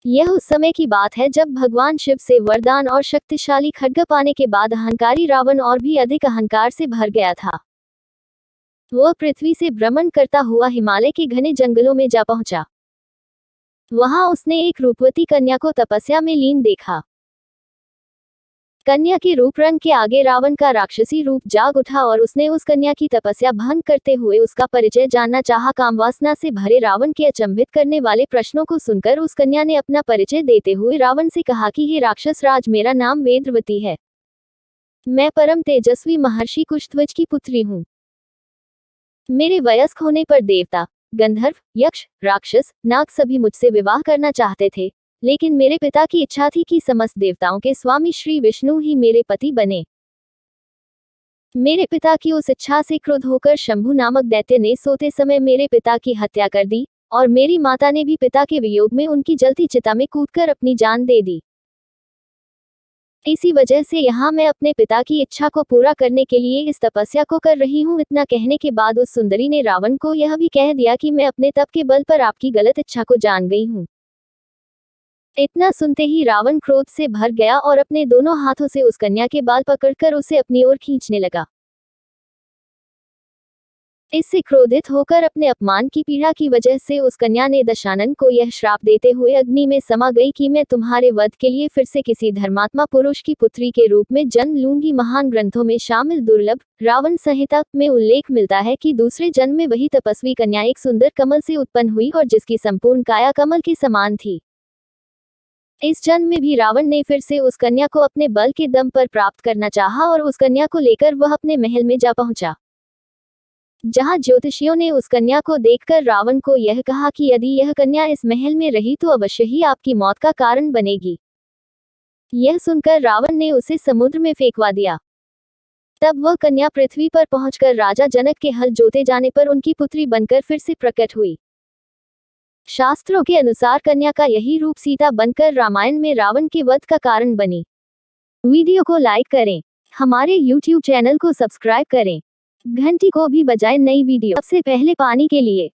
यह उस समय की बात है जब भगवान शिव से वरदान और शक्तिशाली खड्ग पाने के बाद अहंकारी रावण और भी अधिक अहंकार से भर गया था। वह पृथ्वी से भ्रमण करता हुआ हिमालय के घने जंगलों में जा पहुंचा। वहां उसने एक रूपवती कन्या को तपस्या में लीन देखा। कन्या के रूप रंग के आगे रावण का राक्षसी रूप जाग उठा और उसने उस कन्या की तपस्या भंग करते हुए उसका परिचय जानना चाहा। कामवासना से भरे रावण के अचंभित करने वाले प्रश्नों को सुनकर उस कन्या ने अपना परिचय देते हुए रावण से कहा कि हे राक्षस राज, मेरा नाम वेदवती है। मैं परम तेजस्वी महर्षि कुशध्वज की पुत्री हूँ। मेरे वयस्क होने पर देवता, गंधर्व, यक्ष, राक्षस, नाग सभी मुझसे विवाह करना चाहते थे, लेकिन मेरे पिता की इच्छा थी कि समस्त देवताओं के स्वामी श्री विष्णु ही मेरे पति बने। मेरे पिता की उस इच्छा से क्रुद्ध होकर शंभु नामक दैत्य ने सोते समय मेरे पिता की हत्या कर दी और मेरी माता ने भी पिता के वियोग में उनकी जलती चिता में कूदकर अपनी जान दे दी। इसी वजह से यहाँ मैं अपने पिता की इच्छा को पूरा करने के लिए इस तपस्या को कर रही हूँ। इतना कहने के बाद उस सुंदरी ने रावण को यह भी कह दिया कि मैं अपने तप के बल पर आपकी गलत इच्छा को जान गई हूँ। इतना सुनते ही रावण क्रोध से भर गया और अपने दोनों हाथों से उस कन्या के बाल पकड़कर उसे अपनी ओर खींचने लगा। इससे क्रोधित होकर अपने अपमान की पीड़ा की वजह से उस कन्या ने दशानन को यह श्राप देते हुए अग्नि में समा गई कि मैं तुम्हारे वध के लिए फिर से किसी धर्मात्मा पुरुष की पुत्री के रूप में जन्म लूंगी। महान ग्रंथों में शामिल दुर्लभ रावण संहिता में उल्लेख मिलता है कि दूसरे जन्म में वही तपस्वी कन्या एक सुंदर कमल से उत्पन्न हुई और जिसकी संपूर्ण काया कमल के समान थी। इस जन्म में भी रावण ने फिर से उस कन्या को अपने बल के दम पर प्राप्त करना चाहा और उस कन्या को लेकर वह अपने महल में जा पहुंचा, जहां ज्योतिषियों ने उस कन्या को देखकर रावण को यह कहा कि यदि यह कन्या इस महल में रही तो अवश्य ही आपकी मौत का कारण बनेगी। यह सुनकर रावण ने उसे समुद्र में फेंकवा दिया। तब वह कन्या पृथ्वी पर पहुंचकर राजा जनक के हल जोते जाने पर उनकी पुत्री बनकर फिर से प्रकट हुई। शास्त्रों के अनुसार कन्या का यही रूप सीता बनकर रामायण में रावण के वध का कारण बनी। वीडियो को लाइक करें, हमारे YouTube चैनल को सब्सक्राइब करें, घंटी को भी बजाएं नई वीडियो सबसे पहले पाने के लिए।